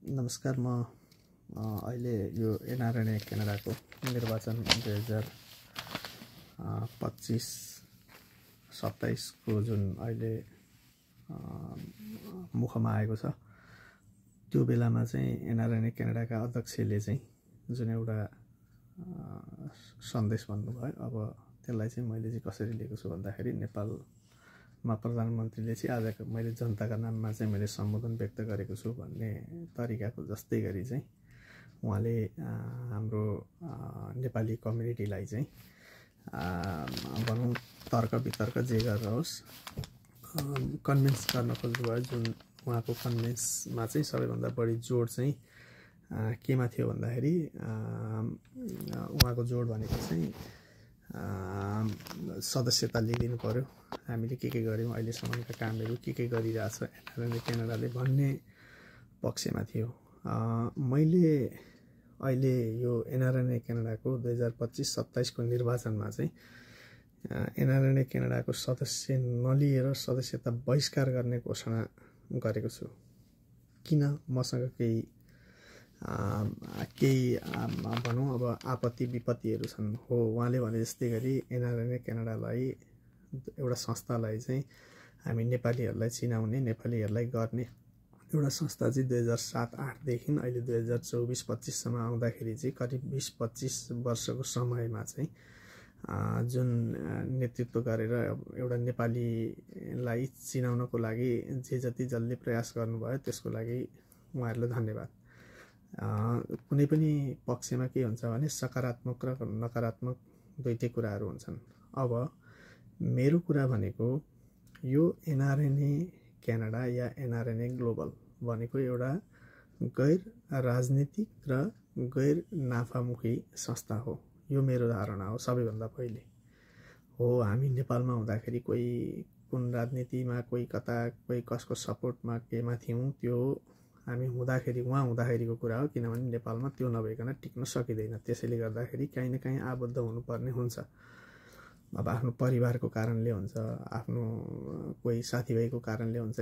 नमस्कार। म अहिले यो एनआरएनए क्यानाडाको निर्वाचन 2025-27 को जुन अहिले मुखमा आएको छ, त्यो बेलामा चाहिँ एनआरएनए क्यानाडाका अध्यक्षले चाहिँ जुन एउटा सन्देश भन्नुभयो, अब त्यसलाई चाहिँ मैले चाहिँ कसरी लिएको छु भन्दाखेरि, नेपालमा प्रधानमन्त्रीले चाहिँ आज मैले जनताका नाममा चाहिँ मैले सम्बोधन व्यक्त गरेको छु भन्ने तरिकाको जस्तै गरी चाहिँ उहाँले हाम्रो नेपाली कम्युनिटीलाई चाहिँ भनौँ तर्क वितर्क जे गरेर होस् कन्भिन्स गर्न खोज्नुभयो। जुन उहाँको कन्भिन्समा चाहिँ सबैभन्दा बढी जोड चाहिँ केमा थियो भन्दाखेरि, उहाँको जोड भनेको चाहिँ सदस्यता लिइदिनु पर्यो, हामीले के गऱ्यौँ, अहिलेसम्मका कामहरू के गरिरहेछ एनआरएनए क्यानाडाले भन्ने पक्षमा थियो। मैले अहिले यो एनआरएनए क्यानाडाको 2025-27 को निर्वाचनमा चाहिँ एनआरएनए क्यानाडाको सदस्य नलिएर सदस्यता बहिष्कार गर्ने घोषणा गरेको छु। किन? मसँग केही भनौँ अब आपत्ति विपत्तिहरू छन्। हो, उहाँले भने जस्तै गरी एनआरएनए क्यानाडालाई एउटा संस्थालाई चाहिँ हामी नेपालीहरूलाई चिनाउने, नेपालीहरूलाई गर्ने एउटा संस्था चाहिँ 2007-08 देखि अहिले 2024-25सम्म आउँदाखेरि चाहिँ करिब 20-25 वर्षको समयमा चाहिँ जुन नेतृत्व गरेर एउटा नेपालीलाई चिनाउनको लागि जे जति जसले प्रयास गर्नुभयो त्यसको लागि उहाँहरूलाई धन्यवाद। कुनै पनि पक्षमा के हुन्छ भने सकारात्मक र नकारात्मक दुईटै कुराहरू हुन्छन्। अब मेरो कुरा भनेको यो एनआरएनए क्यानाडा या एनआरएनए ग्लोबल भनेको एउटा गैर राजनीतिक र गैर नाफामुखी संस्था हो। यो मेरो धारणा हो। सबैभन्दा पहिले हो, हामी नेपालमा हुँदाखेरि कोही कुन राजनीतिमा, कोही कता, कोही कसको सपोर्टमा केमा थियौँ, त्यो हामी उहाँ हुँदाखेरिको कुरा हो। किनभने नेपालमा त्यो नभइकन टिक्न सकिँदैन। त्यसैले गर्दाखेरि काहीँ न काहीँ आबद्ध हुनुपर्ने हुन्छ। अब आफ्नो परिवारको कारणले हुन्छ, आफ्नो कोही साथीभाइको कारणले हुन्छ।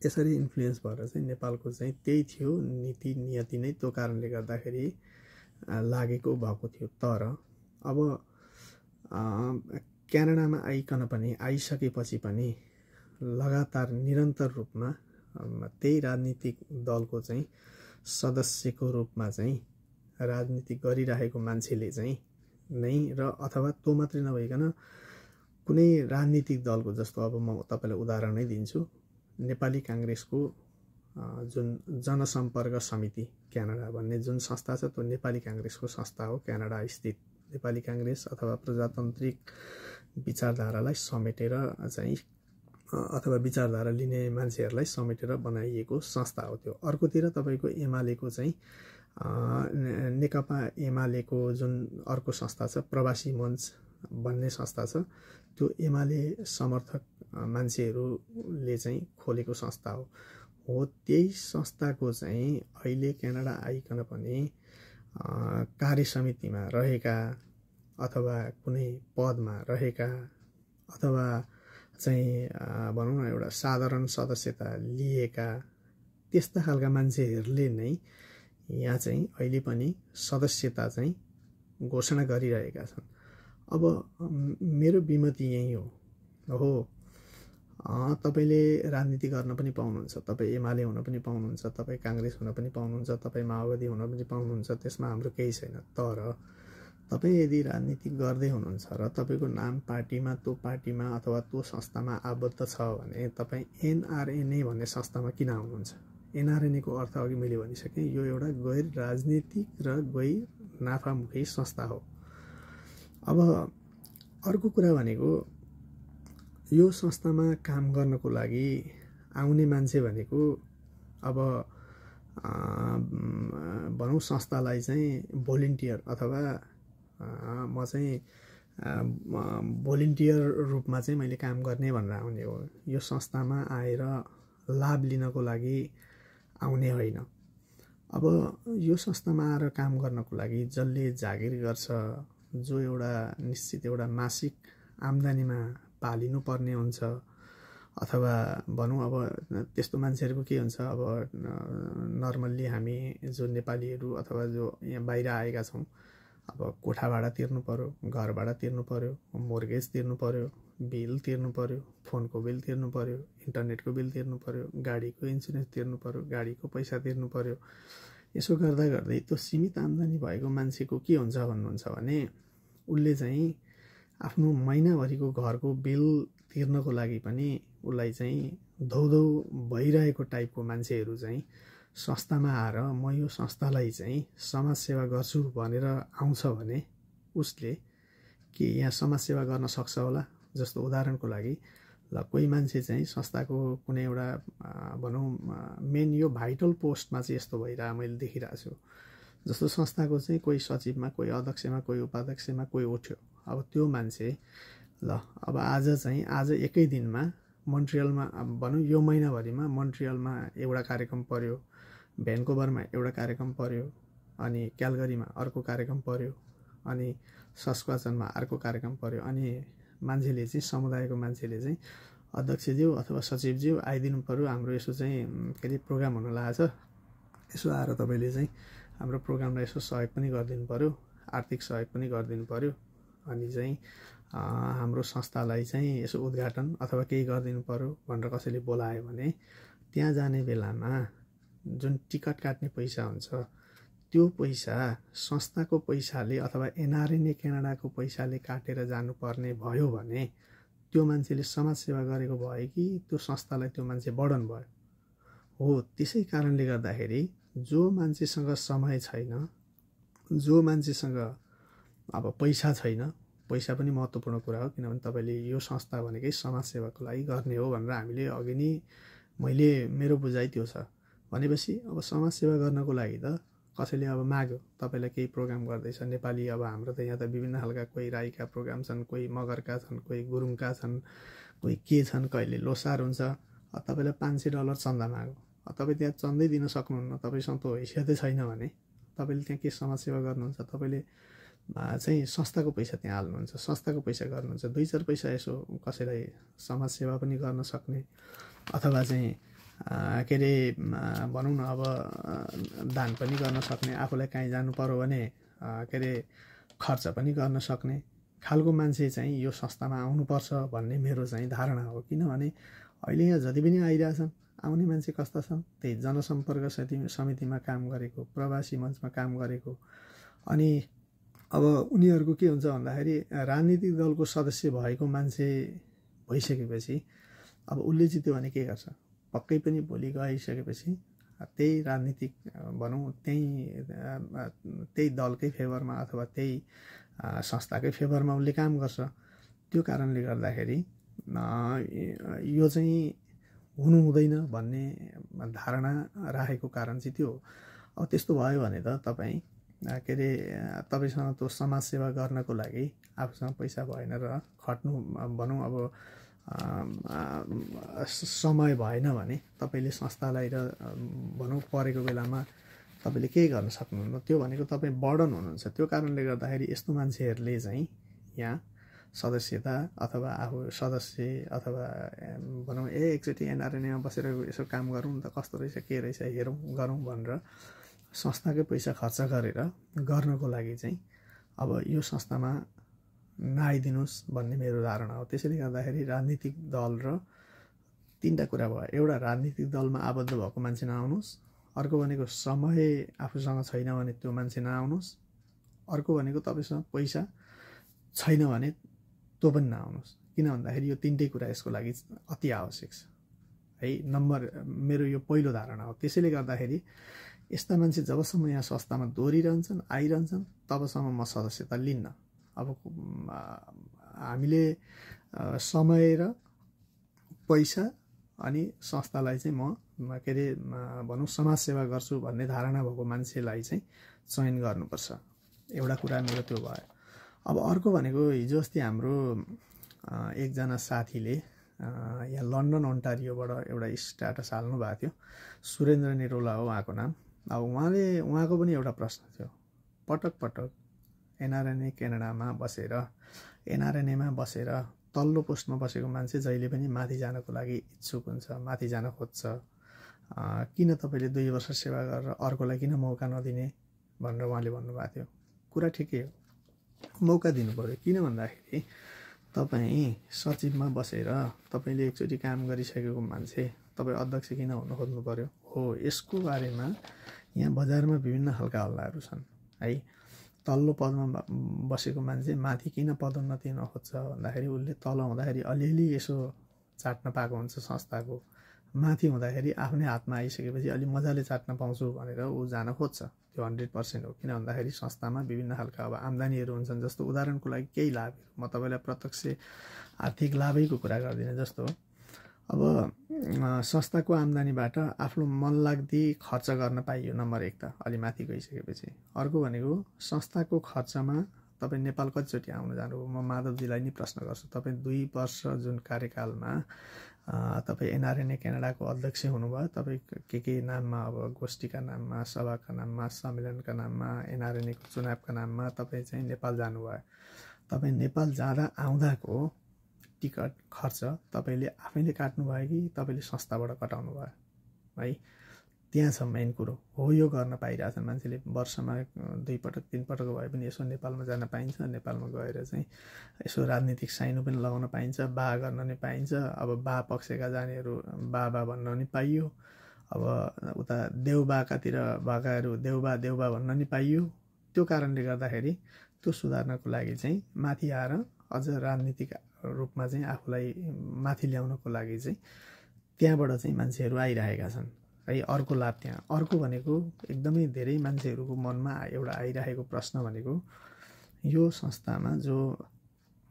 यसरी इन्फ्लुएन्स भएर चाहिँ नेपालको चाहिँ त्यही थियो, नीति नियति नै त्यो कारणले गर्दाखेरि लागेको भएको थियो। तर अब क्यानाडामा आइसकेपछि पनि लगातार निरन्तर रूपमा त्यही राजनीतिक दलको चाहिँ सदस्यको रूपमा चाहिँ राजनीति गरिरहेको मान्छेले चाहिँ नै र अथवा त्यो मात्रै नभइकन कुनै राजनीतिक दलको, जस्तो अब म तपाईँलाई उदाहरणै दिन्छु, नेपाली काङ्ग्रेसको जुन जनसम्पर्क समिति क्यानाडा भन्ने जुन संस्था छ, त्यो नेपाली काङ्ग्रेसको संस्था हो। क्यानाडा स्थित नेपाली काङ्ग्रेस अथवा प्रजातान्त्रिक विचारधारालाई समेटेर चाहिँ अथवा विचारधारा लिने मान्छेहरूलाई समेटेर बनाइएको संस्था हो त्यो। अर्कोतिर तपाईँको एमालेको चाहिँ नेकपा एमालेको जुन अर्को संस्था छ, प्रवासी मञ्च भन्ने संस्था छ, त्यो एमाले समर्थक मान्छेहरूले चाहिँ खोलेको संस्था हो। त्यही संस्थाको चाहिँ अहिले क्यानाडा आइकन पनि कार्य समितिमा रहेका अथवा कुनै पदमा रहेका अथवा चाहिँ भनौँ न एउटा साधारण सदस्यता लिएका त्यस्ता खालका मान्छेहरूले नै यहाँ चाहिँ अहिले पनि सदस्यता चाहिँ घोषणा गरिरहेका छन्। अब मेरो विमति यही हो, तपाईँले राजनीति गर्न पनि पाउनुहुन्छ, तपाईँ एमाले हुन पनि पाउनुहुन्छ, तपाईँ काङ्ग्रेस हुन पनि पाउनुहुन्छ, तपाईँ माओवादी हुन पनि पाउनुहुन्छ, त्यसमा हाम्रो केही छैन। तर तपाईँ यदि राजनीति गर्दै हुनुहुन्छ र तपाईँको नाम पार्टीमा, त्यो पार्टीमा अथवा त्यो संस्थामा आबद्ध छ भने तपाईँ एनआरएनए भन्ने संस्थामा किन आउनुहुन्छ? एनआरएनएको अर्थ अघि मैले भनिसकेँ, यो एउटा गैर राजनीतिक र गैर नाफामुखी संस्था हो। अब अर्को कुरा भनेको, यो संस्थामा काम गर्नको लागि आउने मान्छे भनेको अब भनौँ संस्थालाई चाहिँ भोलिन्टियर अथवा म चाहिँ भोलिन्टियर रूपमा चाहिँ मैले काम गर्ने भनेर आउने हो। यो संस्थामा आएर लाभ लिनको लागि आउने होइन। अब यो संस्थामा आएर काम गर्नको लागि जसले जागिर गर्छ, जो एउटा निश्चित एउटा मासिक आम्दानीमा पालिनु पर्ने हुन्छ, अथवा भनौँ अब त्यस्तो मान्छेहरूको के हुन्छ, अब नर्मल्ली हामी जो नेपालीहरू अथवा जो यहाँ बाहिर आएका छौँ, अब कोठा भाडा तिर्नु पर्यो, घर भाडा तिर्नु पर्यो, मोर्गेज तिर्नु पर्यो, बिल तिर्नु पर्यो, फोनको बिल तिर्नु पर्यो, इन्टरनेटको बिल तिर्नु पर्यो, गाडीको इन्सुरेन्स तिर्नु पर्यो, गाडीको पैसा तिर्नु पर्यो। यसो गर्दा गर्दै त्यो सीमित आम्दानी भएको मान्छेको के हुन्छ भन्नुहुन्छ भने उसले चाहिँ आफ्नो महिनाभरिको घरको बिल तिर्नको लागि पनि उसलाई चाहिँ धौधौ भइरहेको टाइपको मान्छेहरू चाहिँ संस्थामा आएर म यो संस्थालाई चाहिँ समाजसेवा गर्छु भनेर आउँछ भने उसले के यहाँ समाजसेवा गर्न सक्छ होला। जस्तो उदाहरणको लागि ल कोही मान्छे चाहिँ संस्थाको कुनै एउटा भनौँ मेन यो भाइटल पोस्टमा चाहिँ यस्तो भइरहेको मैले देखिरहेको छु। जस्तो संस्थाको चाहिँ कोही सचिवमा, कोही अध्यक्षमा, कोही उपाध्यक्षमा कोही उठ्यो। अब त्यो मान्छे ल अब आज एकै दिनमा मोन्ट्रियलमा भनौँ यो महिनाभरिमा मोन्ट्रियलमा एउटा कार्यक्रम पर्यो, भ्यान्कुभरमा एउटा कार्यक्रम पर्यो, अनि क्यालगरीमा अर्को कार्यक्रम पर्यो, अनि सस्क्वाचनमा अर्को कार्यक्रम पर्यो। अनि मान्छेले चाहिँ समुदायको मान्छेले चाहिँ अध्यक्षज्यू अथवा सचिवज्यू आइदिनु पर्यो, हाम्रो यसो चाहिँ के अरे प्रोग्राम हुन लागेको छ, यसो आएर तपाईँले चाहिँ हाम्रो प्रोग्रामलाई यसो सहयोग पनि गरिदिनु पर्यो, आर्थिक सहयोग पनि गरिदिनु पर्यो, अनि चाहिँ हाम्रो संस्थालाई चाहिँ यसो उद्घाटन अथवा केही गरिदिनु पर्यो भनेर कसैले बोलायो भने त्यहाँ जाने बेलामा जुन टिकट काट्ने पैसा हुन्छ त्यो पैसा संस्थाको पैसाले अथवा एनआरएनए क्यानाडाको पैसाले काटेर जानुपर्ने भयो भने त्यो मान्छेले समाजसेवा गरेको भयो कि त्यो संस्थालाई त्यो मान्छे बर्डन भयो हो। त्यसै कारणले गर्दाखेरि जो मान्छेसँग समय छैन, जो मान्छेसँग अब पैसा छैन, पैसा पनि महत्त्वपूर्ण कुरा हो, किनभने तपाईँले यो संस्था भनेकै समाजसेवाको लागि गर्ने हो भनेर हामीले अघि नै मैले मेरो बुझाइ त्यो छ। भनेपछि अब समाजसेवा गर्नको लागि त कसैले अब माग्यो तपाईँलाई केही प्रोग्राम गर्दैछ नेपाली, अब हाम्रो त यहाँ त विभिन्न खालका कोही राईका प्रोग्राम छन्, कोही मगरका छन्, कोही गुरुङका छन्, कोही के छन्, कहिले लोसार हुन्छ, तपाईँलाई $500 चन्दा माग्यो, तपाईँ त्यहाँ चन्दै दिन सक्नुहुन्न, तपाईँसँग त हैसियतै छैन भने तपाईँले त्यहाँ के समाजसेवा गर्नुहुन्छ? तपाईँले चाहिँ संस्थाको पैसा त्यहाँ हाल्नुहुन्छ, संस्थाको पैसा गर्नुहुन्छ, 2-4 पैसा यसो कसैलाई समाजसेवा पनि गर्न सक्ने अथवा चाहिँ के अरे भनौँ न अब दान पनि गर्न सक्ने, आफूलाई कहीँ जानु पर्यो भने के अरे खर्च पनि गर्न सक्ने खालको मान्छे चाहिँ यो संस्थामा आउनुपर्छ भन्ने मेरो चाहिँ धारणा हो। किनभने अहिले यहाँ जति पनि आइरहेछन् आउने मान्छे कस्ता छन्, त्यही जनसम्पर्क समितिमा काम गरेको, प्रवासी मञ्चमा काम गरेको, अनि अब उनीहरूको के हुन्छ भन्दाखेरि राजनीतिक दलको सदस्य भएको मान्छे भइसकेपछि अब उसले जित्यो भने के गर्छ, पक्कै पनि भोलि गइसकेपछि त्यही राजनीतिक भनौँ त्यही दलकै फेभरमा अथवा त्यही संस्थाकै फेभरमा उसले काम गर्छ। त्यो कारणले गर्दाखेरि यो चाहिँ हुनु हुँदैन भन्ने धारणा राखेको कारण चाहिँ त्यो हो। अब त्यस्तो भयो भने त तपाईँ के अरे तपाईँसँग त्यो समाजसेवा गर्नको लागि आफूसँग पैसा भएन र खट्नु भनौँ अब समय भएन भने तपाईँले संस्थालाई र भनौँ परेको बेलामा तपाईँले केही गर्न सक्नुहुन्न। त्यो भनेको तपाईँ बर्डन हुनुहुन्छ। त्यो कारणले गर्दाखेरि यस्तो मान्छेहरूले चाहिँ यहाँ सदस्यता अथवा आफू सदस्य अथवा भनौँ एकचोटि एनआरएनएमा बसेर यसो काम गरौँ त कस्तो रहेछ के रहेछ हेरौँ गरौँ भनेर संस्थाकै पैसा खर्च गरेर गर्नको लागि चाहिँ अब यो संस्थामा नआइदिनुहोस् भन्ने मेरो धारणा हो। त्यसैले गर्दाखेरि राजनीतिक दल र 3टा कुरा भयो। एउटा राजनीतिक दलमा आबद्ध भएको मान्छे नआउनुहोस्, अर्को भनेको समय आफूसँग छैन भने त्यो मान्छे नआउनुहोस्, अर्को भनेको तपाईँसँग पैसा छैन भने त्यो पनि नआउनुहोस्। किन भन्दाखेरि यो 3टै कुरा यसको लागि अति आवश्यक छ है। मेरो यो पहिलो धारणा हो। त्यसैले गर्दाखेरि यस्ता मान्छे जबसम्म यहाँ संस्थामा दोहोरिरहन्छन् आइरहन्छन् तबसम्म म सदस्यता लिन्न। अब हामीले समय र पैसा अनि संस्थालाई चाहिँ म के अरे भनौँ समाजसेवा गर्छु भन्ने धारणा भएको मान्छेलाई चाहिँ चयन गर्नुपर्छ। एउटा कुरा मेरो त्यो भयो। अब अर्को भनेको हिजो अस्ति हाम्रो एकजना साथीले यहाँ लन्डन ओन्टारियोबाट एउटा स्ट्याटस हाल्नु भएको थियो। सुरेन्द्र निरोला हो उहाँको नाम। अब उहाँको पनि एउटा प्रश्न थियो, पटक पटक एनआरएनए क्यानाडामा बसेर एनआरएनएमा बसेर तल्लो पोस्टमा बसेको मान्छे जहिले पनि माथि जानको लागि इच्छुक हुन्छ, माथि जान खोज्छ। किन तपाईँले 2 वर्ष सेवा गरेर अर्कोलाई किन मौका नदिने भनेर उहाँले भन्नुभएको थियो। कुरा ठिकै हो, मौका दिनु पऱ्यो। किन भन्दाखेरि तपाईँ सचिवमा बसेर तपाईँले एकचोटि काम गरिसकेको मान्छे तपाईँ अध्यक्ष किन हुनु खोज्नु पऱ्यो? हो, यसको बारेमा यहाँ बजारमा विभिन्न खालका हल्लाहरू छन् है। तल्लो पदमा बसेको मान्छे माथि किन पदोन्नति नखोज्छ भन्दाखेरि उसले तल हुँदाखेरि अलिअलि यसो चाट्न पाएको हुन्छ संस्थाको, माथि हुँदाखेरि आफ्नै हातमा आइसकेपछि अलि मजाले चाट्न पाउँछु भनेर ऊ जान खोज्छ। त्यो 100% हो। किन भन्दाखेरि संस्थामा विभिन्न खालका अब आम्दानीहरू हुन्छन्। जस्तो उदाहरणको लागि केही लाभहरू, म तपाईँलाई प्रत्यक्ष आर्थिक लाभैको कुरा गर्दिनँ। जस्तो अब संस्थाको आम्दानीबाट आफ्नो मनलाग्दी खर्च गर्न पाइयो, नम्बर 1 त अलि माथि गइसकेपछि। अर्को भनेको संस्थाको खर्चमा तपाईँ नेपाल कतिचोटि आउनु जानुभयो? म माधवजीलाई नि प्रश्न गर्छु। तपाईँ 2 वर्ष जुन कार्यकालमा तपाईँ एनआरएनए क्यानाडाको अध्यक्ष हुनुभयो। तपाईँ के नाममा, अब गोष्ठीका नाममा, सभाका नाममा, सम्मेलनका नाममा, एनआरएनएको चुनावका नाममा तपाईँ चाहिँ नेपाल जानुभयो। तपाईँ नेपाल जाँदा आउँदाको टिकट खर्च तपाईँले आफैले काट्नुभयो कि तपाईँले संस्थाबाट कटाउनु भयो है? त्यहाँ छ मेन कुरो। हो, यो गर्न पाइरहेछन् मान्छेले। वर्षमा 2 पटक 3 पटक भए पनि यसो नेपालमा जान पाइन्छ। नेपालमा गएर चाहिँ यसो राजनीतिक साइनो पनि लगाउन पाइन्छ, बा गर्न नि पाइन्छ। अब बा पक्षका जानेहरू बाबा भन्न नि पाइयो। अब उता देउबाकातिर भएकाहरू देउबा भन्न नि पाइयो। त्यो कारणले गर्दाखेरि त्यो सुधार्नको लागि चाहिँ माथि आएर अझ राजनीतिक रूपमा चाहिँ आफूलाई माथि ल्याउनको लागि चाहिँ त्यहाँबाट चाहिँ मान्छेहरू आइरहेका छन् है। अर्को लाभ त्यहाँ। अर्को भनेको एकदमै धेरै मान्छेहरूको मनमा एउटा आइरहेको प्रश्न भनेको यो संस्थामा जो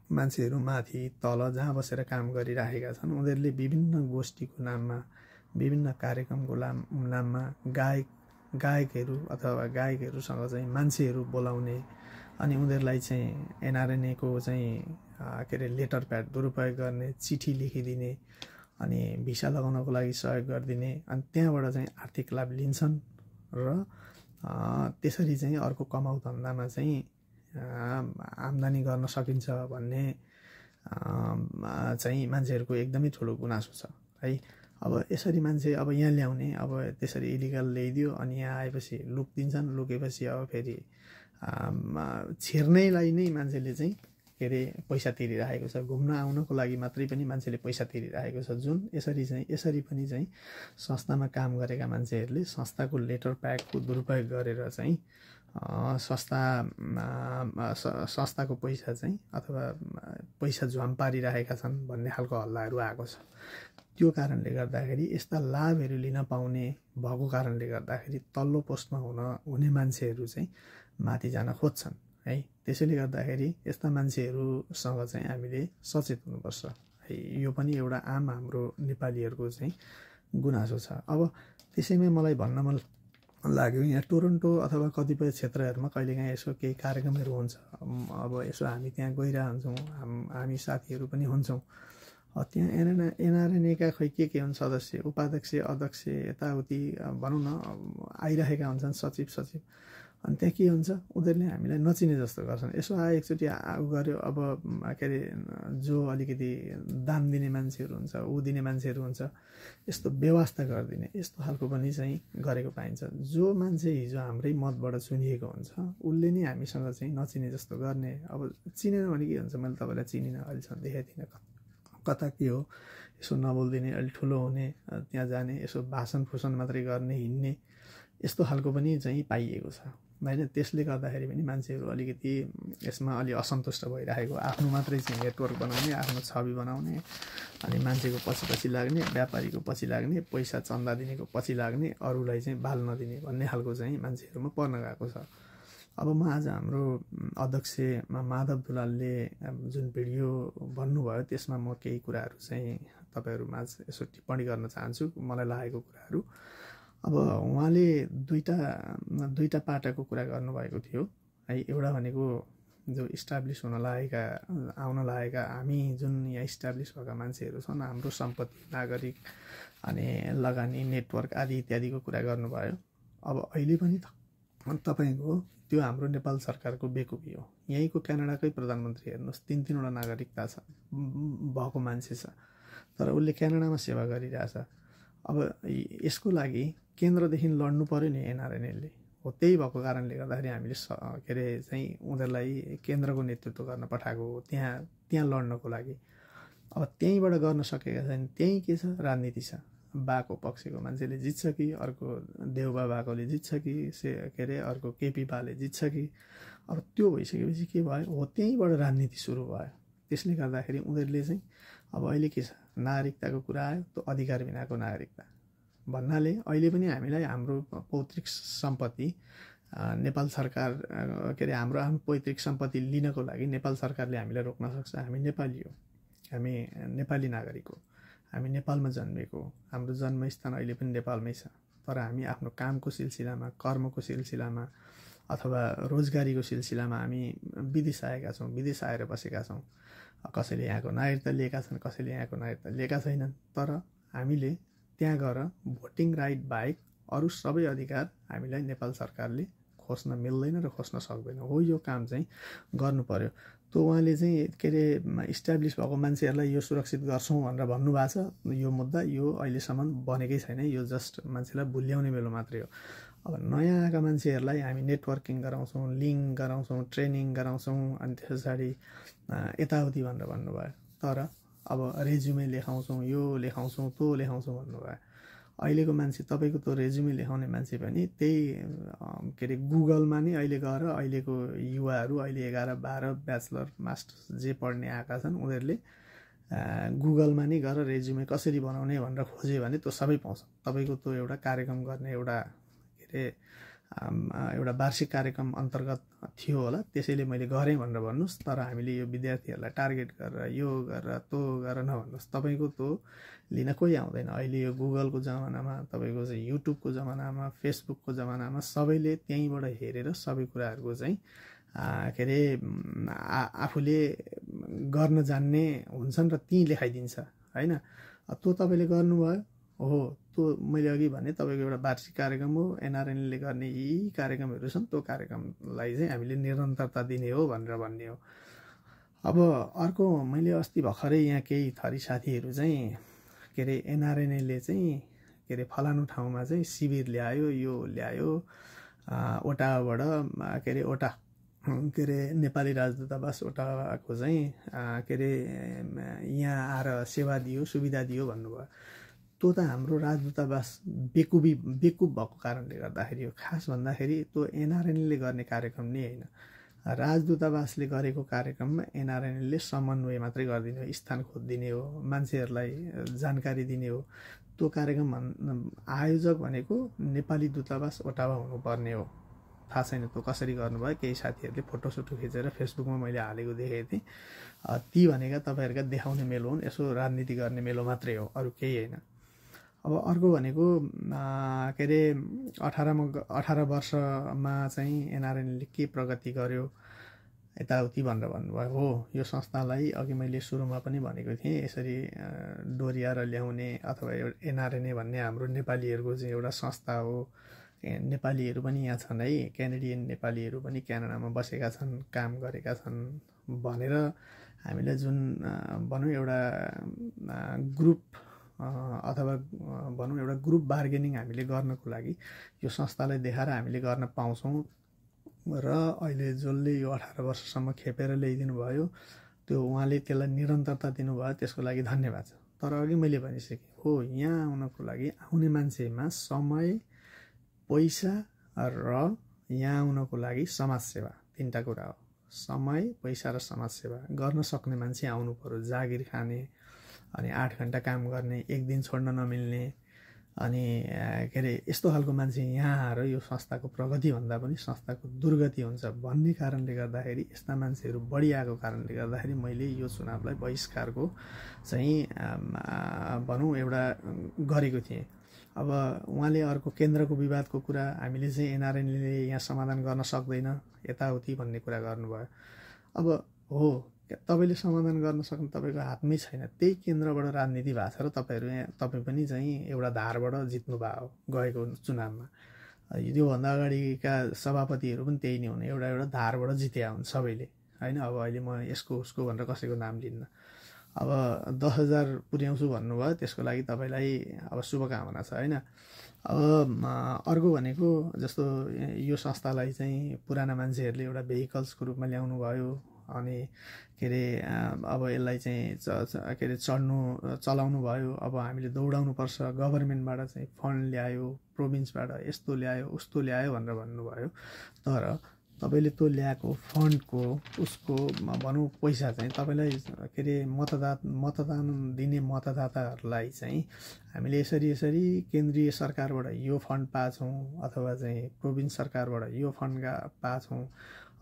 मान्छेहरू माथि तल जहाँ बसेर काम गरिरहेका छन् उनीहरूले विभिन्न गोष्ठीको नाममा, विभिन्न कार्यक्रमको नाममा गायकहरू अथवा गायकहरूसँग चाहिँ मान्छेहरू बोलाउने अनि उनीहरूलाई चाहिँ एनआरएनएको चाहिँ के अरे लेटर प्याड दुरुपयोग गर्ने, चिठी लेखिदिने अनि भिसा लगाउनको लागि सहयोग गरिदिने अनि त्यहाँबाट चाहिँ आर्थिक लाभ लिन्छन् र त्यसरी चाहिँ अर्को कमाउ धन्दामा चाहिँ आम्दानी गर्न सकिन्छ भन्ने चाहिँ मान्छेहरूको एकदमै ठुलो गुनासो छ है। अब यसरी मान्छे अब यहाँ ल्याउने, अब त्यसरी इलिगल ल्याइदियो अनि यहाँ आएपछि लुकिदिन्छन्। लुकेपछि अब फेरि छिर्नैलाई नै मान्छेले चाहिँ के अरे पैसा तिरिरहेको छ। घुम्न आउनको लागि मात्रै पनि मान्छेले पैसा तिरिरहेको छ। जुन यसरी पनि चाहिँ संस्थामा काम गरेका मान्छेहरूले संस्थाको लेटर प्याडको दुरुपयोग गरेर चाहिँ संस्थाको पैसा चाहिँ अथवा पैसा झ्वाम पारिरहेका छन् भन्ने खालको हल्लाहरू आएको छ। त्यो कारणले गर्दाखेरि यस्ता लाभहरू लिन पाउने भएको कारणले गर्दाखेरि तल्लो पोस्टमा हुने मान्छेहरू चाहिँ माथि जान खोज्छन् है। त्यसैले गर्दाखेरि यस्ता मान्छेहरूसँग चाहिँ हामीले सचेत हुनुपर्छ है। यो पनि एउटा आम हाम्रो नेपालीहरूको चाहिँ गुनासो छ। अब त्यसैमा मलाई भन्न मन लाग्यो, यहाँ टोरन्टो अथवा कतिपय क्षेत्रहरूमा कहिलेकाहीँ यसो केही कार्यक्रमहरू हुन्छ। अब यसो हामी त्यहाँ गइरहन्छौँ, हामी साथीहरू पनि हुन्छौँ। त्यहाँ एनआरएनएका खै के हुन् सदस्य, उपाध्यक्ष, अध्यक्ष यताउति भनौँ न आइरहेका हुन्छन्, सचिव। अनि त्यहाँ के हुन्छ, उनीहरूले हामीलाई नचिने जस्तो गर्छन्। यसो आयो एकचोटि ऊ गऱ्यो, अब के अरे जो अलिकति दाम दिने मान्छेहरू हुन्छ, ऊ दिने मान्छेहरू हुन्छ, यस्तो व्यवस्था गरिदिने यस्तो खालको पनि चाहिँ गरेको पाइन्छ। जो मान्छे हिजो हाम्रै मतबाट चुनिएको हुन्छ उसले नै हामीसँग चाहिँ नचिने जस्तो गर्ने। अब चिनेन भने के हुन्छ, मैले तपाईँलाई चिनिनँ, अहिलेसम्म देखाएको थिइनँ, कता के हो, यसो नबोलिदिने, अलिक ठुलो हुने, त्यहाँ जाने, यसो भाषण फुसन मात्रै गर्ने, हिँड्ने, यस्तो खालको पनि चाहिँ पाइएको छ होइन। त्यसले गर्दाखेरि पनि मान्छेहरू अलिकति यसमा अलि असन्तुष्ट भइरहेको, आफ्नो मात्रै चाहिँ नेटवर्क बनाउने, आफ्नो छवि बनाउने अनि मान्छेको पछि लाग्ने, व्यापारीको पछि लाग्ने, पैसा चन्दा दिनेको पछि लाग्ने, अरूलाई चाहिँ बाल नदिने भन्ने खालको चाहिँ मान्छेहरूमा पर्न गएको छ। अब म आज हाम्रो अध्यक्ष माधव दुलालले जुन भिडियो भन्नुभयो त्यसमा म केही कुराहरू चाहिँ तपाईँहरूमाझ यसो टिप्पणी गर्न चाहन्छु, मलाई लागेको कुराहरू। अब उहाँले दुईटा पाटाको कुरा गर्नुभएको थियो है। एउटा भनेको जो इस्टाब्लिस आउन लागेका हामी जुन यहाँ इस्टाब्लिस भएका मान्छेहरू छन्, हाम्रो सम्पत्ति, नागरिक अनि लगानी, नेटवर्क आदि इत्यादिको कुरा गर्नुभयो। अब अहिले पनि अनि तपाईँको त्यो हाम्रो नेपाल सरकारको बेकुबी हो। यहीँको क्यानाडाकै प्रधानमन्त्री हेर्नुहोस्, 3-3वटा नागरिकता छ भएको मान्छे छ, तर उसले क्यानाडामा सेवा गरिरहेछ। अब यसको लागि केन्द्रदेखि लड्नु पर्यो नि एनआरएनएलले। हो त्यही भएको कारणले गर्दाखेरि हामीले के अरे चाहिँ उनीहरूलाई केन्द्रको नेतृत्व गर्न पठाएको हो त्यहाँ लड्नको लागि। अब त्यहीँबाट गर्न सकेका छैन। त्यहीँ के छ, राजनीति छ। बाको पक्षको मान्छेले जित्छ कि, अर्को देउबा बाकोले जित्छ कि, के अरे अर्को केपी बाले जित्छ कि। अब त्यो भइसकेपछि के भयो, हो त्यहीँबाट राजनीति सुरु भयो। त्यसले गर्दाखेरि उनीहरूले चाहिँ अब अहिले के छ, नागरिकताको कुरा आयो, त्यो अधिकार बिनाको नागरिकता भन्नाले अहिले पनि हामीलाई हाम्रो पौत्रिक सम्पत्ति नेपाल सरकार के अरे हाम्रो आफ्नो पैतृक सम्पत्ति लिनको लागि नेपाल सरकारले हामीलाई रोक्न सक्छ। हामी नेपाली हो, हामी नेपाली नागरिक हो, हामी नेपालमा जन्मेको, हाम्रो जन्मस्थान अहिले पनि नेपालमै छ। तर हामी आफ्नो कामको सिलसिलामा, कर्मको सिलसिलामा अथवा रोजगारीको सिलसिलामा हामी विदेश आएका छौँ, विदेश आएर बसेका छौँ। कसैले यहाँको नागरिकता लिएका छन्, कसैले यहाँको नागरिकता लिएका छैनन्। तर हामीले त्यहाँ गएर भोटिङ राइट बाहेक अरू सबै अधिकार हामीलाई नेपाल सरकारले खोज्न मिल्दैन र खोज्न सक्दैन। हो यो काम चाहिँ गर्नु पर्यो। त उहाँले चाहिँ के अरे इस्टाब्लिस भएको मान्छेहरूलाई यो सुरक्षित गर्छौँ भनेर भन्नुभएको छ। यो मुद्दा यो अहिलेसम्म बनेकै छैन, यो जस्ट मान्छेलाई भुल्याउने बेलो मात्रै हो। अब नयाँ आएका मान्छेहरूलाई हामी नेटवर्किङ गराउँछौँ, लिङ्क गराउँछौँ, ट्रेनिङ गराउँछौँ, अनि त्यस पछाडि यताउति भनेर भन्नुभयो। तर अब रेज्युमे लेखाउँछौँ, यो लेखाउँछौँ, त्यो लेखाउँछौँ भन्नुभयो। अहिलेको मान्छे तपाईँको त्यो रेज्युमे लेखाउने मान्छे पनि त्यही के अरे गुगलमा नै अहिले गएर अहिलेको युवाहरू अहिले 11-12 ब्याचलर मास्टर्स जे पढ्ने आएका छन् उनीहरूले गुगलमा नै गएर रेज्युमे कसरी बनाउने भनेर खोज्यो भने त्यो सबै पाउँछ। तपाईँको त्यो एउटा कार्यक्रम गर्ने एउटा के अरे एउटा वार्षिक कार्यक्रम अन्तर्गत थियो होला, त्यसैले मैले गरेँ भनेर भन्नुहोस्। तर हामीले यो विद्यार्थीहरूलाई टार्गेट गरेर यो गरेर त्यो गरेर नभन्नुहोस्। तपाईँको त्यो लिन कोही आउँदैन। अहिले यो गुगलको जमानामा, तपाईँको चाहिँ युट्युबको जमानामा, फेसबुकको जमानामा सबैले त्यहीँबाट हेरेर सबै कुराहरूको चाहिँ के अरे आफूले गर्न जान्ने हुन्छन् र त्यहीँ लेखाइदिन्छ होइन। त्यो तपाईँले गर्नुभयो हो। त्यो मैले अघि भने तपाईँको एउटा वार्षिक कार्यक्रम हो, एनआरएनएलले गर्ने यी कार्यक्रमहरू छन्, त्यो कार्यक्रमलाई चाहिँ हामीले निरन्तरता दिने हो भनेर भन्ने हो। अब अर्को मैले अस्ति भर्खरै यहाँ केही थरी साथीहरू चाहिँ के अरे एनआरएनएलले चाहिँ के अरे फलानु ठाउँमा चाहिँ शिविर ल्यायो, यो ल्यायो, ओटावाबाट के अरे ओटा के अरे नेपाली राजदूतावास ओटावाको चाहिँ के अरे यहाँ आएर सेवा दियो, सुविधा दियो भन्नुभयो। त्यो त हाम्रो राजदूतावास बेकुब भएको कारणले गर्दाखेरि हो। खास भन्दाखेरि त्यो एनआरएनएलले गर्ने कार्यक्रम नै होइन, राजदूतावासले गरेको कार्यक्रममा एनआरएनएलले समन्वय मात्रै गरिदिने हो, स्थान खोजिदिने हो, मान्छेहरूलाई जानकारी दिने हो। त्यो कार्यक्रम आयोजक भनेको नेपाली दूतावास ओटावा हुनुपर्ने हो। थाहा छैन त्यो कसरी गर्नुभयो। केही साथीहरूले फोटोसोटो खिचेर फेसबुकमा मैले हालेको देखेको थिएँ। ती भनेका तपाईँहरूका देखाउने मेलो हुन्, यसो राजनीति गर्ने मेलो मात्रै हो, अरू केही होइन। अब अर्को भनेको के अरे 18 वर्षमा चाहिँ एनआरएनएलले के प्रगति गर्यो यताउति भनेर भन्नुभयो। हो यो संस्थालाई अघि मैले सुरुमा पनि भनेको थिएँ, यसरी डोर्याएर ल्याउने अथवा एनआरएनए भन्ने हाम्रो नेपालीहरूको चाहिँ एउटा संस्था हो। नेपालीहरू पनि यहाँ छन् है, क्यानेडियन नेपालीहरू पनि क्यानाडामा बसेका छन्, काम गरेका छन् भनेर हामीले जुन भनौँ एउटा ग्रुप अथवा भनौँ एउटा ग्रुप बार्गेनिङ हामीले गर्नको लागि यो संस्थालाई देखाएर हामीले गर्न पाउँछौँ। र अहिले जसले यो 18 वर्षसम्म खेपेर ल्याइदिनु भयो, त्यो उहाँले त्यसलाई निरन्तरता दिनुभयो, त्यसको लागि धन्यवाद छ। तर अघि मैले भनिसकेँ हो, यहाँ आउनको लागि आउने मान्छेमा समय, पैसा र यहाँ आउनको लागि समाजसेवा, तीनटा कुरा हो। समय, पैसा र समाजसेवा गर्न सक्ने मान्छे आउनु पर्यो। जागिर खाने अनि 8 घन्टा काम गर्ने, एक दिन छोड्न नमिल्ने अनि के अरे यस्तो खालको मान्छे यहाँ आएर यो संस्थाको प्रगति भन्दा पनि संस्थाको दुर्गति हुन्छ भन्ने कारणले गर्दाखेरि, यस्ता मान्छेहरू बढी आएको कारणले गर्दाखेरि मैले यो चुनावलाई बहिष्कारको चाहिँ भनौँ एउटा गरेको थिएँ। अब उहाँले अर्को केन्द्रको विवादको कुरा हामीले चाहिँ एनआरएनएलले यहाँ समाधान गर्न सक्दैन यताउति भन्ने कुरा गर्नुभयो। अब हो, तपाईँले समाधान गर्न सक्नु तपाईँको हातमै छैन। त्यही केन्द्रबाट राजनीति भएको छ र तपाईँ पनि चाहिँ एउटा धारबाट जित्नु भयो गएको चुनावमा। योभन्दा अगाडिका सभापतिहरू पनि त्यही नै हुन्, एउटा धारबाट जित्या हुन् सबैले होइन। अब अहिले म यसको उसको भनेर कसैको नाम लिन्न। अब 10,000 पुर्याउँछु भन्नुभयो, त्यसको लागि तपाईँलाई अब शुभकामना छ होइन। अब अर्को भनेको जस्तो यो संस्थालाई चाहिँ पुराना मान्छेहरूले एउटा भेहिकल्सको रूपमा ल्याउनु भयो, अनि के अरे अब यसलाई चाहिँ के अरे चलाउनु भयो। अब हामीले दौडाउनु पर्छ, गभर्मेन्टबाट चाहिँ फन्ड ल्यायो, प्रोभिन्सबाट यस्तो ल्यायो उस्तो ल्यायो भनेर भन्नुभयो। तर तपाईँले त्यो ल्याएको फन्डको उसको भनौँ पैसा चाहिँ तपाईँलाई के अरे मतदान दिने मतदाताहरूलाई चाहिँ हामीले यसरी केन्द्रीय सरकारबाट यो फन्ड पाछौँ अथवा चाहिँ प्रोभिन्स सरकारबाट यो फन्ड पाछौँ।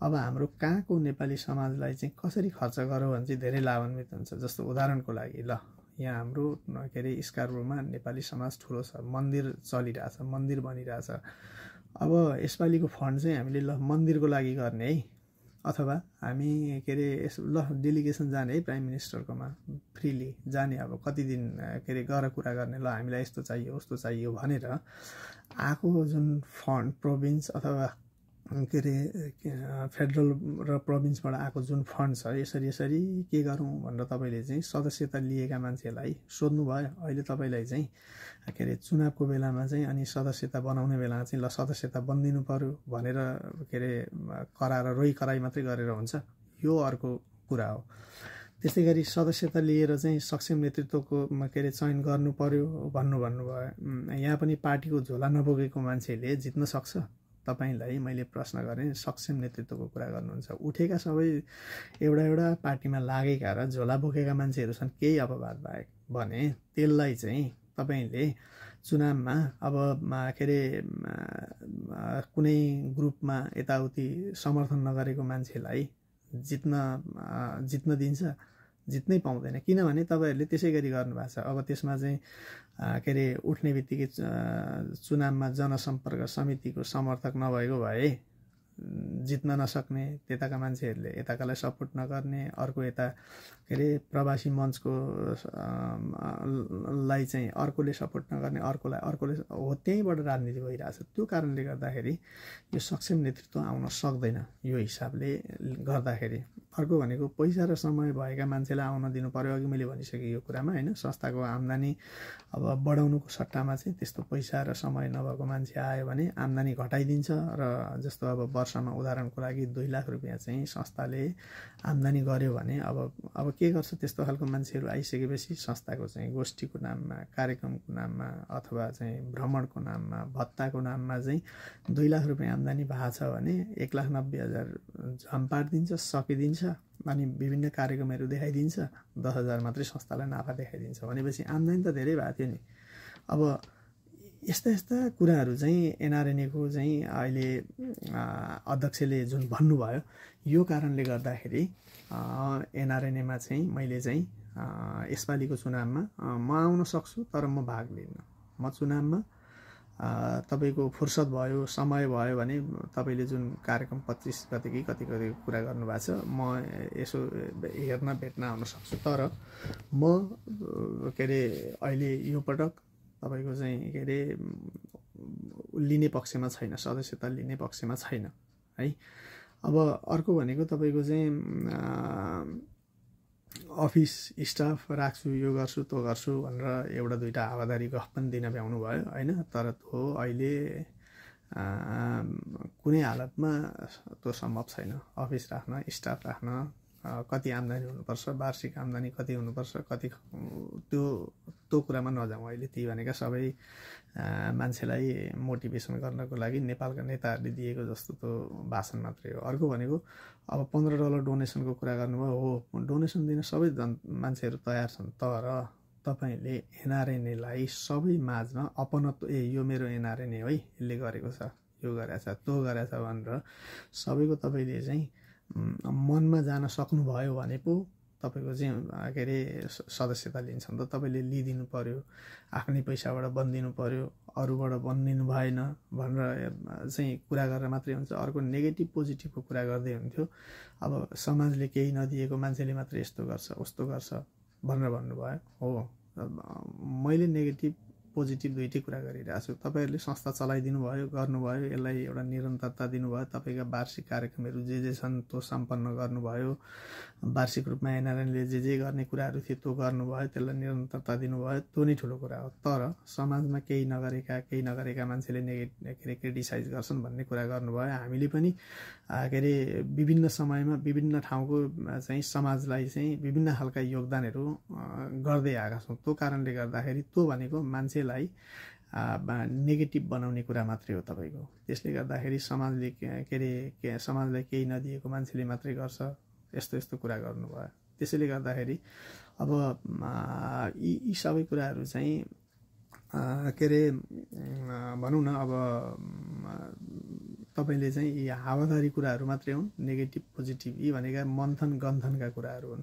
अब हाम्रो कहाँको नेपाली समाजलाई चाहिँ कसरी खर्च गरौँ भने चाहिँ धेरै लाभान्वित हुन्छ। जस्तो उदाहरणको लागि ल यहाँ हाम्रो के अरे स्कार्बोमा नेपाली समाज ठुलो छ, मन्दिर चलिरहेछ, मन्दिर बनिरहेछ। अब यसपालिको फन्ड चाहिँ हामीले ल मन्दिरको लागि गर्ने है, अथवा हामी के अरे ल डेलिगेसन जाने है प्राइम मिनिस्टरकोमा फ्रीली जाने, अब कति दिन के अरे गएर कुरा गर्ने, ल हामीलाई यस्तो चाहियो उस्तो चाहियो भनेर आएको जुन फन्ड प्रोभिन्स अथवा के अरे फेडरल र प्रोभिन्सबाट आएको जुन फन्ड छ, यसरी के गरौँ भनेर तपाईँले चाहिँ सदस्यता लिएका मान्छेलाई सोध्नुभयो। अहिले तपाईँलाई चाहिँ के अरे चुनावको बेलामा चाहिँ अनि सदस्यता बनाउने बेलामा चाहिँ ल सदस्यता बनिदिनु पर्यो भनेर के अरे कराएर रोइ कराई मात्रै गरेर हुन्छ, यो अर्को कुरा हो। त्यस्तै गरी सदस्यता लिएर चाहिँ सक्षम नेतृत्वको के अरे चयन गर्नु पर्यो भन्नुभयो। यहाँ पनि पार्टीको झोला नबोकेको मान्छेले जित्न सक्छ। तपाईँलाई मैले प्रश्न गरेँ, सक्षम नेतृत्वको कुरा गर्नुहुन्छ, उठेका सबै एउटा पार्टीमा लागेका र झोला बोकेका मान्छेहरू छन् केही अपवाद बाहेक भने त्यसलाई चाहिँ तपाईँले चुनावमा अब के अरे कुनै ग्रुपमा यताउति समर्थन नगरेको मान्छेलाई जित्न दिन्छ? जित्नै पाउँदैन, किनभने तपाईँहरूले त्यसै गरी गर्नुभएको छ। अब त्यसमा चाहिँ के अरे उठ्ने बित्तिकै चुनावमा जनसम्पर्क समितिको समर्थक नभएको भए जित्न नसक्ने, त्यताका मान्छेहरूले यताकालाई सपोर्ट नगर्ने, अर्को यता के अरे प्रवासी मञ्चको लाई चाहिँ अर्कोले सपोर्ट नगर्ने, अर्कोले हो, त्यहीँबाट राजनीति भइरहेछ। त्यो कारणले गर्दाखेरि यो सक्षम नेतृत्व आउन सक्दैन यो हिसाबले गर्दाखेरि। अर्को भनेको पैसा र समय भएका मान्छेलाई आउन दिनु पर्यो। अघि मैले भनिसकेँ यो कुरामा होइन, संस्थाको आम्दानी अब बढाउनुको सट्टामा चाहिँ त्यस्तो पैसा र समय नभएको मान्छे आयो भने आम्दानी घटाइदिन्छ। र जस्तो अब वर्षमा उदाहरणको लागि 2 लाख रुपियाँ चाहिँ संस्थाले आम्दानी गर्यो भने अब के गर्छ, त्यस्तो खालको मान्छेहरू आइसकेपछि संस्थाको चाहिँ गोष्ठीको नाममा, कार्यक्रमको नाममा अथवा चाहिँ भ्रमणको नाममा, भत्ताको नाममा चाहिँ 2 लाख रुपियाँ आम्दानी भएको छ भने 1,90,000 झम्पाट दिन्छ, सकिदिन्छ। अनि विभिन्न कार्यक्रमहरू देखाइदिन्छ, 10,000 मात्रै संस्थालाई नाफा देखाइदिन्छ भनेपछि आम्दानी त धेरै भएको थियो नि। अब यस्ता कुराहरू चाहिँ एनआरएनएको चाहिँ अहिले अध्यक्षले जुन भन्नुभयो, यो कारणले गर्दाखेरि एनआरएनएमा चाहिँ मैले चाहिँ यसपालिको चुनावमा म आउन सक्छु, तर म भाग लिन्न। म चुनावमा तपाईँको फुर्सद भयो, समय भयो भने तपाईँले जुन कार्यक्रम 25 गते कि कति कुरा गर्नुभएको छ, म यसो हेर्न भेट्न आउन सक्छु। तर म के अरे अहिले यो पटक तपाईँको चाहिँ के अरे लिने पक्षमा छैन, सदस्यता लिने पक्षमा छैन है। अब अर्को भनेको तपाईँको चाहिँ अफिस स्टाफ राख्छु, यो गर्छु त्यो गर्छु भनेर एउटा दुईटा हावादारी गफ पनि दिन भ्याउनु भयो होइन। तर त्यो अहिले कुनै हालतमा त्यो सम्भव छैन। अफिस राख्न, स्टाफ राख्न कति आम्दानी हुनुपर्छ, वार्षिक आम्दानी कति हुनुपर्छ, कति त्यो कुरामा नजाउँ अहिले। ती भनेका सबै मान्छेलाई मोटिभेसन गर्नको लागि नेपालका नेताहरूले दिएको जस्तो त्यो भाषण मात्रै हो। अर्को भनेको अब $15 डोनेसनको कुरा गर्नुभयो, हो डोनेसन दिन सबै मान्छेहरू तयार छन्, तर तपाईँले एनआरएनएलाई सबै माझमा अपनत्व यो मेरो एनआरएनए है, यसले गरेको छ, यो गरेछ, त्यो गरेछ भनेर सबैको तपाईँले चाहिँ मनमा जान सक्नुभयो भने पो तपाईँको चाहिँ के अरे सदस्यता लिन्छ नि त। तपाईँले लिइदिनु पर्यो, आफ्नै पैसाबाट बनिदिनु पर्यो, अरूबाट बनिदिनु भएन भनेर चाहिँ कुरा गरेर मात्रै हुन्छ। अर्को नेगेटिभ पोजिटिभको कुरा गर्दै हुन्थ्यो, अब समाजले केही नदिएको मान्छेले मात्रै यस्तो गर्छ उस्तो गर्छ भनेर भन्नुभयो। हो, मैले नेगेटिभ पोजिटिभ दुईटै कुरा गरिरहेको छु। तपाईँहरूले संस्था चलाइदिनु भयो, गर्नुभयो, यसलाई एउटा निरन्तरता दिनुभयो, तपाईँका वार्षिक कार्यक्रमहरू जे छन् त्यो सम्पन्न गर्नुभयो, वार्षिक रूपमा एनआरएनले जे गर्ने कुराहरू थियो त्यो गर्नुभयो, त्यसलाई निरन्तरता दिनुभयो, त्यो नै ठुलो कुरा हो। तर समाजमा केही नगरेका मान्छेले क्रिटिसाइज गर्छन् भन्ने कुरा गर्नुभयो। हामीले पनि के अरे विभिन्न समयमा विभिन्न ठाउँको चाहिँ समाजलाई चाहिँ विभिन्न खालका योगदानहरू गर्दै आएका छौँ। त्यो कारणले गर्दाखेरि त्यो भनेको मान्छेलाई नेगेटिभ बनाउने कुरा मात्रै हो तपाईँको। त्यसले गर्दाखेरि समाजले के अरे समाजलाई केही नदिएको मान्छेले मात्रै गर्छ, यस्तो कुरा गर्नुभयो। त्यसैले गर्दाखेरि अब यी सबै कुराहरू चाहिँ के अरे भनौँ न, अब तपाईँले चाहिँ यी हावादारी कुराहरू मात्रै हुन्, नेगेटिभ पोजिटिभ यी भनेका मन्थन गन्थनका कुराहरू हुन्,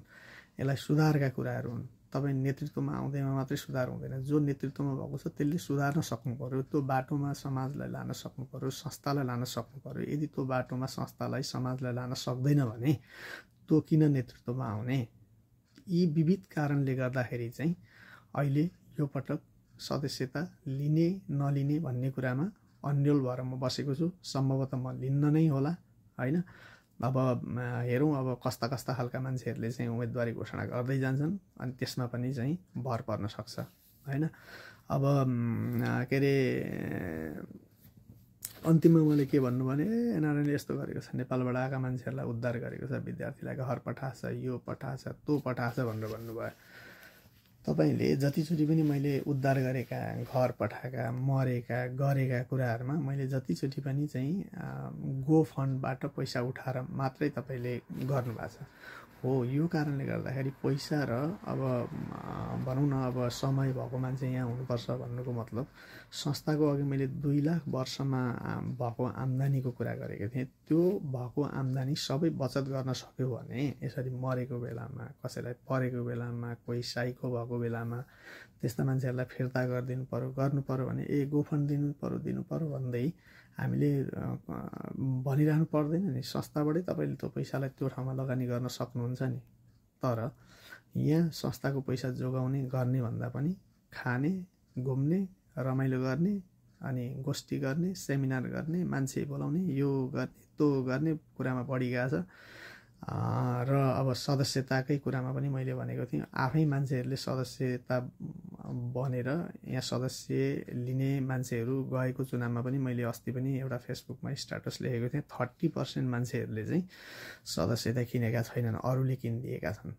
यसलाई सुधारका कुराहरू हुन्। तपाईँ नेतृत्वमा आउँदैमा मात्रै सुधार हुँदैन। जो नेतृत्वमा भएको छ त्यसले सुधार्न सक्नु पर्यो, त्यो बाटोमा समाजलाई लान सक्नु पर्यो, संस्थालाई लान सक्नु पर्यो। यदि त्यो बाटोमा संस्थालाई समाजलाई लान सक्दैन भने त्यो किन नेतृत्वमा आउने? यी विविध कारणले गर्दाखेरि चाहिँ अहिले यो पटक सदस्यता लिने नलिने भन्ने कुरामा अन्यल भएर म बसेको छु। सम्भवतः म लिन्न नै होला, होइन? अब हेरौँ अब कस्ता खालका मान्छेहरूले चाहिँ उम्मेदवारी घोषणा गर्दै जान्छन् अनि त्यसमा पनि चाहिँ भर पर्न सक्छ, होइन? अब के अरे अन्तिममा मैले के भन्नु भने, एनआरएनले यस्तो गरेको छ, नेपालबाट आएका मान्छेहरूलाई उद्धार गरेको छ, विद्यार्थीलाई घर पठाएछ, यो पठाएछ, त्यो पठाएछ भनेर भन्नुभयो। तपाईँले जतिचोटि पनि मैले उद्धार गरेका, घर पठाएका, मरेका, गरेका कुराहरूमा मैले जतिचोटि पनि चाहिँ गो फन्डबाट पैसा उठाएर मात्रै तपाईँले गर्नुभएको छ। हो, यो कारणले गर्दाखेरि पैसा र अब भनौँ न अब समय भएको मान्छे यहाँ हुनुपर्छ भन्नुको मतलब, संस्थाको अघि मैले 2 लाख वर्षमा भएको आम्दानीको कुरा गरेको थिएँ। त्यो भएको आम्दानी सबै बचत गर्न सक्यो भने, यसरी मरेको बेलामा, कसैलाई परेको बेलामा, कोही साइको भएको बेलामा त्यस्ता मान्छेहरूलाई फिर्ता गरिदिनु पर्यो, गर्नु पर्यो भने गोफन्ड दिनु पर्यो भन्दै हामीले भनिरहनु पर्दैन नि। संस्थाबाटै तपाईँले त्यो पैसालाई त्यो ठाउँमा लगानी गर्न सक्नुहुन्छ नि। तर यहाँ संस्थाको पैसा जोगाउने गर्ने भन्दा पनि खाने, घुम्ने, रमाइलो गर्ने, अनि गोष्ठी गर्ने, सेमिनार गर्ने, मान्छे बोलाउने, यो गर्ने त्यो गर्ने कुरामा बढी गएको छ। र अब सदस्यताकै कुरामा पनि मैले भनेको थिएँ, आफै मान्छेहरूले सदस्यता बनेर यहाँ सदस्य लिने मान्छेहरू गएको चुनावमा पनि मैले अस्ति पनि एउटा फेसबुकमा स्ट्याटस लेखेको थिएँ, 30% मान्छेहरूले चाहिँ सदस्यता किनेका छैनन्, अरूले किनिदिएका छन्।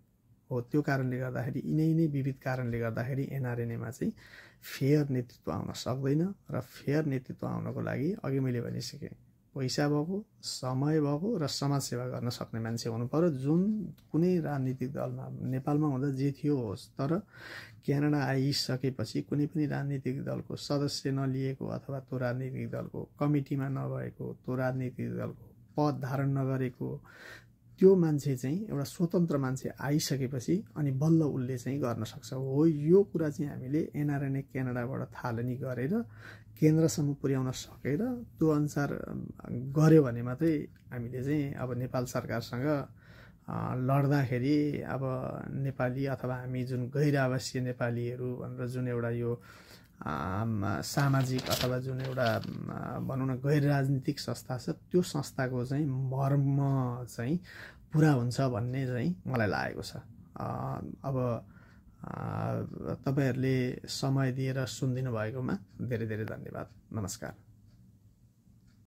हो, त्यो कारणले गर्दाखेरि यिनै विविध कारणले गर्दाखेरि एनआरएनएमा चाहिँ फेयर नेतृत्व आउन सक्दैन। र फेयर नेतृत्व आउनको लागि अघि मैले भनिसकेँ, पैसा भएको, समय भएको र समाजसेवा गर्न सक्ने मान्छे हुनु पर्यो। जुन कुनै राजनीतिक दलमा नेपालमा हुँदा जे थियो होस्, तर क्यानाडा आइसकेपछि कुनै पनि राजनीतिक दलको सदस्य नलिएको अथवा त्यो राजनीतिक दलको कमिटीमा नभएको, त्यो राजनीतिक दलको पद धारण नगरेको त्यो मान्छे चाहिँ एउटा स्वतन्त्र मान्छे आइसकेपछि अनि बल्ल उसले चाहिँ गर्न सक्छ। हो, यो कुरा चाहिँ हामीले एनआरएनए क्यानाडाबाट थालनी गरेर केन्द्रसम्म पुर्याउन सकेर त्यो अनुसार गर्यो भने मात्रै हामीले चाहिँ अब नेपाल सरकारसँग लड्दाखेरि अब नेपाली अथवा हामी जुन गैर आवासीय नेपालीहरू भनेर जुन एउटा यो सामाजिक अथवा जुन एउटा भनौँ न गैर राजनीतिक संस्था छ, त्यो संस्थाको चाहिँ मर्म चाहिँ पुरा हुन्छ भन्ने चाहिँ मलाई लागेको छ। अब तपाईहरूले समय दिएर सुनिदिनु भएकोमा धेरै धेरै धन्यवाद। नमस्कार।